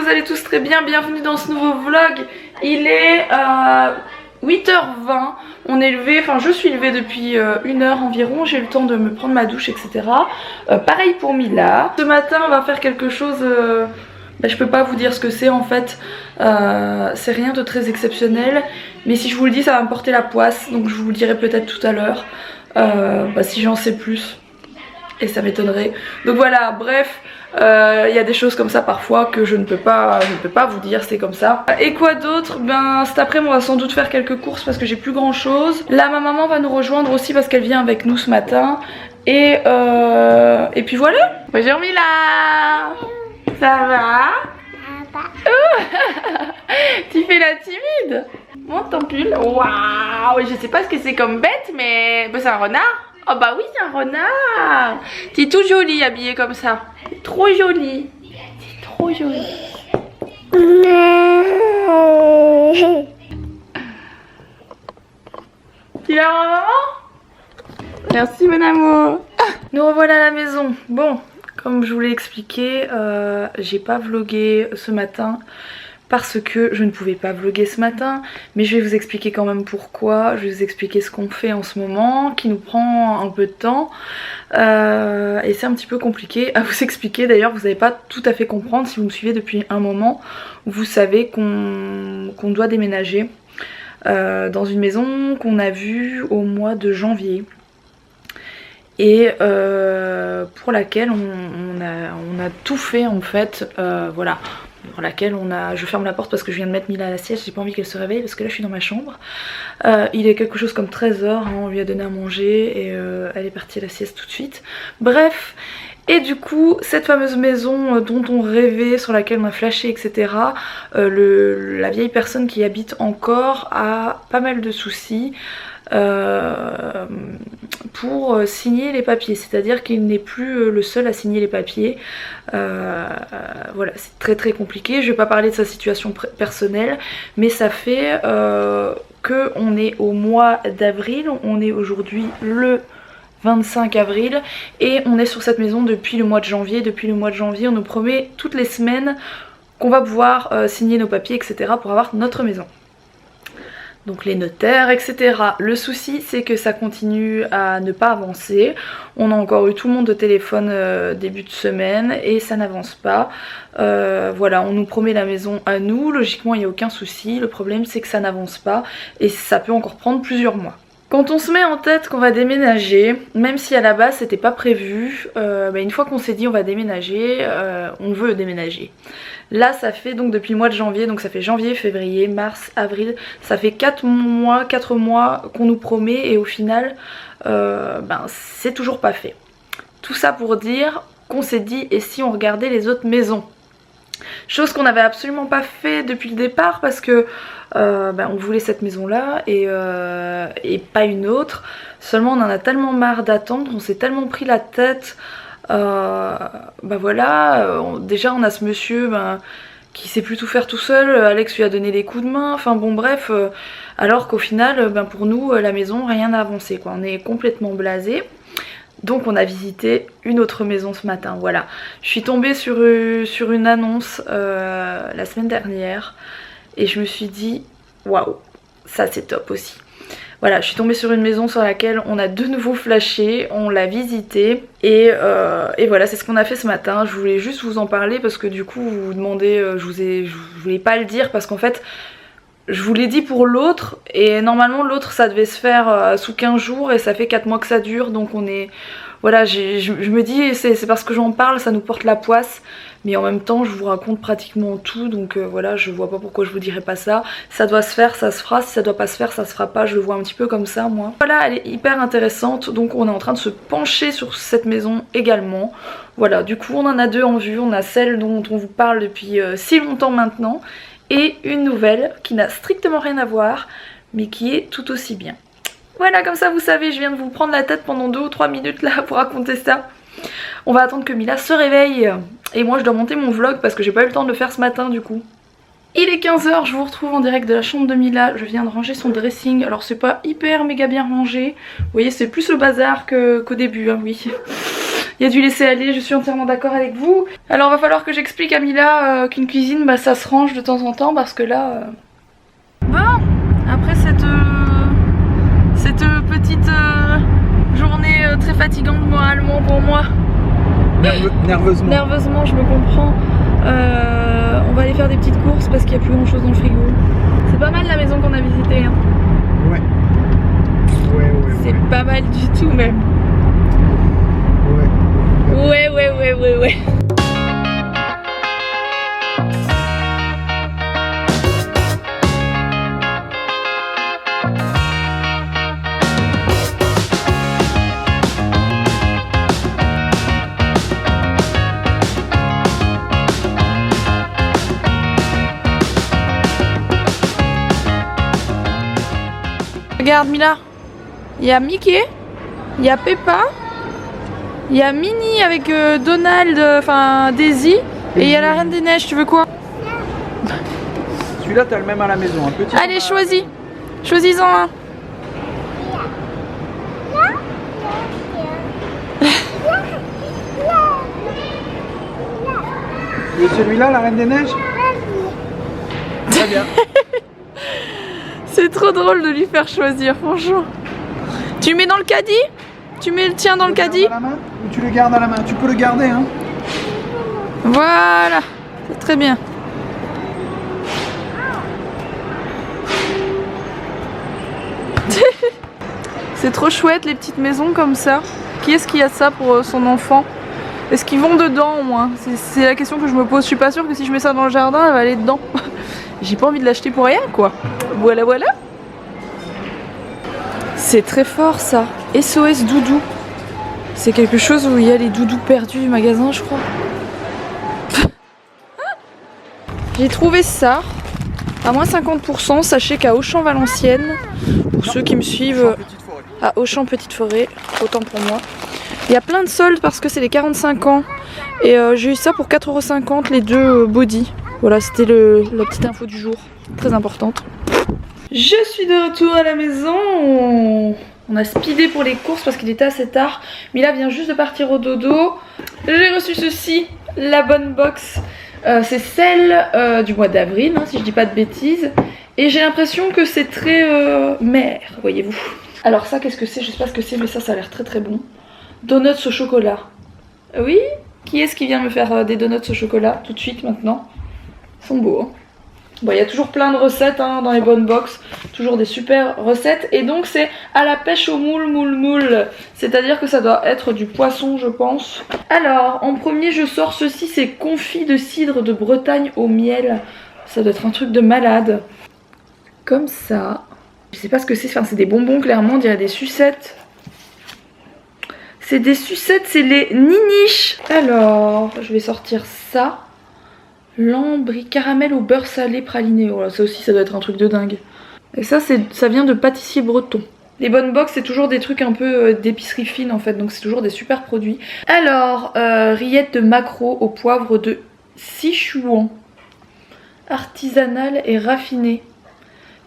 allez tous très bien, bienvenue dans ce nouveau vlog. Il est 8h20, on est levé, enfin je suis levée depuis 1h environ, j'ai eu le temps de me prendre ma douche etc. Pareil pour Mila. Ce matin on va faire quelque chose, je peux pas vous dire ce que c'est en fait, c'est rien de très exceptionnel, mais si je vous le dis ça va me porter la poisse, donc je vous le dirai peut-être tout à l'heure, si j'en sais plus. Et ça m'étonnerait. Donc voilà, bref, il y a des choses comme ça parfois que je ne peux pas vous dire, c'est comme ça. Et quoi d'autre? Ben cet après on va sans doute faire quelques courses parce que j'ai plus grand chose. Là ma maman va nous rejoindre aussi parce qu'elle vient avec nous ce matin. Et puis voilà. Bonjour Mila. Ça va? Tu fais la timide? Monte ton pull. Waouh, je sais pas ce que c'est comme bête mais c'est un renard. Oh bah oui, c'est un renard. T'es tout joli habillé comme ça. Trop joli. C'est trop joli. Tu vas voir maman? Merci mon amour. Nous revoilà à la maison. Bon, comme je vous l'ai expliqué, j'ai pas vlogué ce matin parce que je ne pouvais pas vlogger ce matin, mais je vais vous expliquer quand même pourquoi, je vais vous expliquer ce qu'on fait en ce moment, qui nous prend un peu de temps, et c'est un petit peu compliqué à vous expliquer, d'ailleurs vous n'allez pas tout à fait comprendre si vous me suivez depuis un moment, vous savez qu'on doit déménager dans une maison qu'on a vue au mois de janvier. Et pour laquelle on a tout fait en fait, voilà. Pour laquelle je ferme la porte parce que je viens de mettre Mila à la sieste, j'ai pas envie qu'elle se réveille parce que là je suis dans ma chambre. Il est quelque chose comme 13h, hein, on lui a donné à manger et elle est partie à la sieste tout de suite. Bref, et du coup cette fameuse maison dont on rêvait, sur laquelle on a flashé etc, la vieille personne qui y habite encore a pas mal de soucis. Pour signer les papiers, c'est-à-dire qu'il n'est plus le seul à signer les papiers. Voilà, c'est très très compliqué. Je vais pas parler de sa situation personnelle, mais ça fait que on est au mois d'avril, on est aujourd'hui le 25 avril et on est sur cette maison depuis le mois de janvier. Depuis le mois de janvier, on nous promet toutes les semaines qu'on va pouvoir signer nos papiers etc pour avoir notre maison. Donc les notaires etc. Le souci c'est que ça continue à ne pas avancer. On a encore eu tout le monde au téléphone début de semaine et ça n'avance pas. Voilà, on nous promet la maison à nous, logiquement il n'y a aucun souci. Le problème c'est que ça n'avance pas et ça peut encore prendre plusieurs mois. Quand on se met en tête qu'on va déménager, même si à la base c'était pas prévu, une fois qu'on s'est dit on va déménager, on veut déménager. Là ça fait donc depuis le mois de janvier, donc ça fait janvier, février, mars, avril, ça fait 4 mois qu'on nous promet et au final c'est toujours pas fait. Tout ça pour dire qu'on s'est dit et si on regardait les autres maisons. Chose qu'on n'avait absolument pas fait depuis le départ parce que on voulait cette maison là et pas une autre. Seulement on en a tellement marre d'attendre, on s'est tellement pris la tête. Voilà, déjà on a ce monsieur qui sait plus tout faire tout seul, Alex lui a donné des coups de main, enfin bon bref, alors qu'au final pour nous la maison rien n'a avancé quoi, on est complètement blasé. Donc on a visité une autre maison ce matin, voilà. Je suis tombée sur une annonce la semaine dernière et je me suis dit waouh, ça c'est top aussi. Voilà, je suis tombée sur une maison sur laquelle on a de nouveau flashé, on l'a visitée et voilà, c'est ce qu'on a fait ce matin. Je voulais juste vous en parler parce que du coup vous vous demandez, je voulais pas le dire parce qu'en fait je vous l'ai dit pour l'autre et normalement l'autre ça devait se faire sous 15 jours et ça fait 4 mois que ça dure, donc on est... Voilà, je me dis c'est parce que j'en parle, ça nous porte la poisse, mais en même temps je vous raconte pratiquement tout, donc voilà, je vois pas pourquoi je vous dirais pas ça. Ça doit se faire, ça se fera, si ça doit pas se faire, ça se fera pas, je le vois un petit peu comme ça moi. Voilà, elle est hyper intéressante, donc on est en train de se pencher sur cette maison également. Voilà, du coup on en a deux en vue, on a celle dont on vous parle depuis si longtemps maintenant, et une nouvelle qui n'a strictement rien à voir, mais qui est tout aussi bien. Voilà, comme ça vous savez, je viens de vous prendre la tête pendant 2 ou 3 minutes là pour raconter ça. On va attendre que Mila se réveille et moi je dois monter mon vlog parce que j'ai pas eu le temps de le faire ce matin du coup. Il est 15h, je vous retrouve en direct de la chambre de Mila. Je viens de ranger son dressing, alors c'est pas hyper méga bien rangé. Vous voyez, c'est plus le bazar qu'au début, hein, oui. il y a du laisser aller, je suis entièrement d'accord avec vous. Alors va falloir que j'explique à Mila qu'une cuisine bah, ça se range de temps en temps parce que là... Bon, après cette petite journée très fatigante moralement pour moi. Nerveusement. Nerveusement, je me comprends. On va aller faire des petites courses parce qu'il n'y a plus grand chose dans le frigo. C'est pas mal la maison qu'on a visitée. Hein. Ouais. C'est pas mal du tout même. Ouais. Regarde Mila, il y a Mickey, il y a Peppa, il y a Minnie avec Donald, enfin Daisy, et il y a la Reine des Neiges, tu veux quoi? Celui-là t'as le même à la maison, un petit. Allez choisis, choisis-en un. Et celui-là, la Reine des Neiges? Très bien. C'est trop drôle de lui faire choisir, franchement. Tu mets dans le caddie? Tu mets le tien dans le caddie? Ou tu le gardes à la main? Tu peux le garder, hein. Voilà, c'est très bien. C'est trop chouette les petites maisons comme ça. Qui est-ce qui a ça pour son enfant? Est-ce qu'ils vont dedans au moins? C'est la question que je me pose. Je suis pas sûre que si je mets ça dans le jardin, elle va aller dedans. J'ai pas envie de l'acheter pour rien quoi. Voilà. C'est très fort ça. SOS Doudou. C'est quelque chose où il y a les doudous perdus du magasin je crois. J'ai trouvé ça à moins 50%. Sachez qu'à Auchan-Valenciennes, pour ceux qui me suivent à Auchan Petite Forêt, autant pour moi, il y a plein de soldes parce que c'est les 45 ans. Et j'ai eu ça pour 4,50 € les deux body. Voilà, c'était la petite info du jour, très importante. Je suis de retour à la maison. On a speedé pour les courses parce qu'il était assez tard. Mila vient juste de partir au dodo. J'ai reçu ceci, la bonne box. C'est celle du mois d'avril, hein, si je dis pas de bêtises. Et j'ai l'impression que c'est très mère, voyez-vous. Alors ça, qu'est-ce que c'est? Je sais pas ce que c'est, mais ça a l'air très très bon. Donuts au chocolat. Oui? Qui est-ce qui vient me faire des donuts au chocolat tout de suite maintenant? Ils sont beaux, hein. Bon, il y a toujours plein de recettes hein, dans les bonnes box, toujours des super recettes. Et donc c'est à la pêche au moule. C'est-à-dire que ça doit être du poisson je pense. Alors, en premier je sors ceci, c'est confit de cidre de Bretagne au miel. Ça doit être un truc de malade. Comme ça. Je sais pas ce que c'est, enfin c'est des bonbons clairement, on dirait des sucettes. C'est des sucettes, c'est les niniches. Alors, je vais sortir ça. Lambris caramel au beurre salé praliné. Voilà, ça aussi, ça doit être un truc de dingue. Et ça vient de pâtissier breton. Les bonnes box, c'est toujours des trucs un peu d'épicerie fine en fait, donc c'est toujours des super produits. Alors, rillettes de maquereau au poivre de Sichuan. Artisanale et raffinée.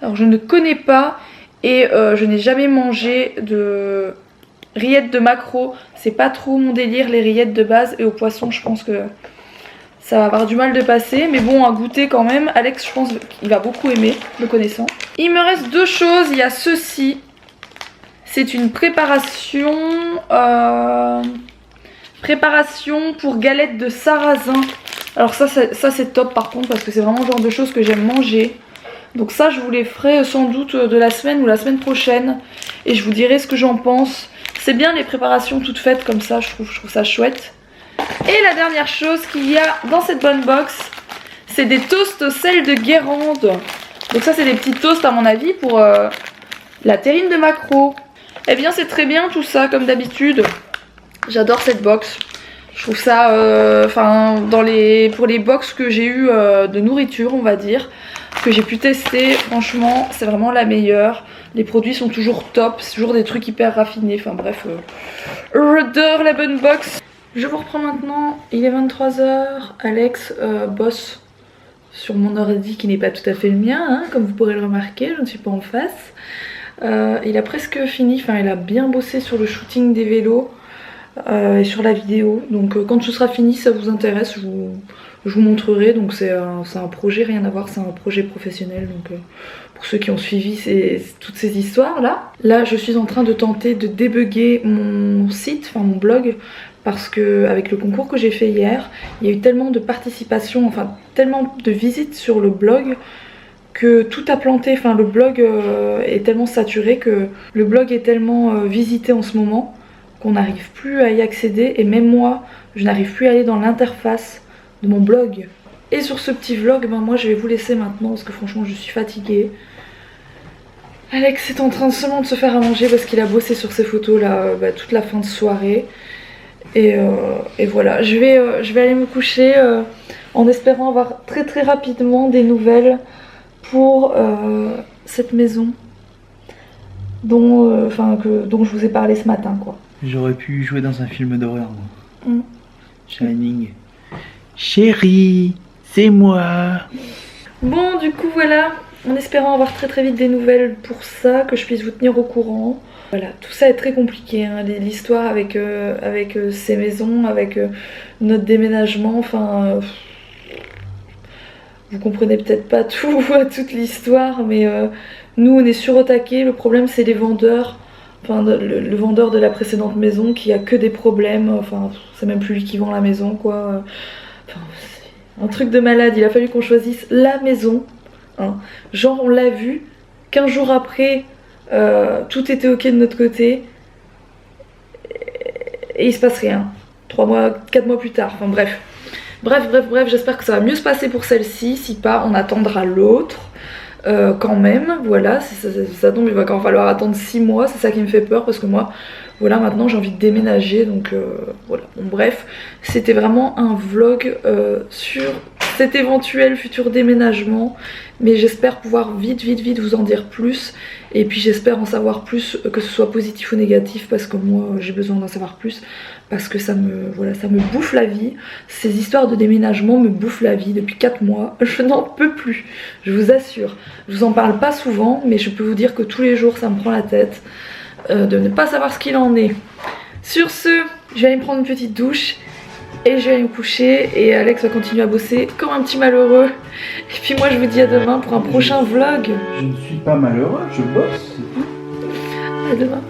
Alors, je ne connais pas et je n'ai jamais mangé de rillettes de maquereau. C'est pas trop mon délire, les rillettes de base. Et au poisson, je pense que ça va avoir du mal de passer, mais bon, à goûter quand même. Alex, je pense qu'il va beaucoup aimer, le connaissant. Il me reste deux choses. Il y a ceci. C'est une préparation pour galettes de sarrasin. Alors ça c'est top par contre, parce que c'est vraiment le genre de choses que j'aime manger. Donc ça, je vous les ferai sans doute de la semaine ou la semaine prochaine. Et je vous dirai ce que j'en pense. C'est bien les préparations toutes faites comme ça, je trouve ça chouette. Et la dernière chose qu'il y a dans cette bonne box, c'est des toasts au sel de Guérande. Donc ça c'est des petits toasts à mon avis pour la terrine de maquereau. Eh bien c'est très bien tout ça comme d'habitude. J'adore cette box. Je trouve ça, pour les box que j'ai eu de nourriture on va dire, que j'ai pu tester, franchement c'est vraiment la meilleure. Les produits sont toujours top, c'est toujours des trucs hyper raffinés, enfin bref, j'adore la bonne box. Je vous reprends maintenant, il est 23 h, Alex bosse sur mon ordi qui n'est pas tout à fait le mien, hein, comme vous pourrez le remarquer, je ne suis pas en face. Il a presque fini, enfin il a bien bossé sur le shooting des vélos. et sur la vidéo. Donc quand ce sera fini, si ça vous intéresse, je vous montrerai. Donc c'est un projet, rien à voir, c'est un projet professionnel. Donc pour ceux qui ont suivi toutes ces histoires là. Là je suis en train de tenter de débugger mon site, enfin mon blog, parce que avec le concours que j'ai fait hier, il y a eu tellement de participation, enfin tellement de visites sur le blog que tout a planté. Enfin le blog est tellement saturé, que le blog est tellement visité en ce moment qu'on n'arrive plus à y accéder, et même moi je n'arrive plus à aller dans l'interface de mon blog. Et sur ce petit vlog, ben moi je vais vous laisser maintenant parce que franchement je suis fatiguée. Alex est en train seulement de se faire à manger parce qu'il a bossé sur ces photos là toute la fin de soirée. Et voilà, je vais aller me coucher en espérant avoir très très rapidement des nouvelles pour cette maison dont je vous ai parlé ce matin quoi. J'aurais pu jouer dans un film d'horreur moi. Shining. Chérie, c'est moi. Bon du coup voilà, en espérant avoir très très vite des nouvelles pour ça, que je puisse vous tenir au courant. Voilà, tout ça est très compliqué, hein, l'histoire avec ces maisons, avec notre déménagement, enfin... vous comprenez peut-être pas tout, toute l'histoire, mais nous on est sur au taquet. Le problème c'est les vendeurs, enfin le vendeur de la précédente maison qui a que des problèmes, enfin c'est même plus lui qui vend la maison quoi. Enfin, c'est un truc de malade, il a fallu qu'on choisisse la maison, hein. Genre on l'a vu, 15 jours après... tout était ok de notre côté et il se passe rien 3 mois, 4 mois plus tard, enfin bref, j'espère que ça va mieux se passer pour celle-ci. Si pas, on attendra l'autre quand même. Voilà, si ça tombe, il va quand même falloir attendre 6 mois. C'est ça qui me fait peur parce que moi, voilà, maintenant j'ai envie de déménager. Donc voilà, bon, bref, c'était vraiment un vlog sur cet éventuel futur déménagement. Mais j'espère pouvoir vite vous en dire plus. Et puis j'espère en savoir plus, que ce soit positif ou négatif, parce que moi j'ai besoin d'en savoir plus. Parce que ça me bouffe la vie. Ces histoires de déménagement me bouffent la vie depuis 4 mois. Je n'en peux plus, je vous assure. Je vous en parle pas souvent, mais je peux vous dire que tous les jours ça me prend la tête de ne pas savoir ce qu'il en est. Sur ce, je vais aller me prendre une petite douche et je vais aller me coucher. Et Alex va continuer à bosser comme un petit malheureux. Et puis moi je vous dis à demain pour un prochain vlog. Je ne suis pas malheureux, je bosse. À demain.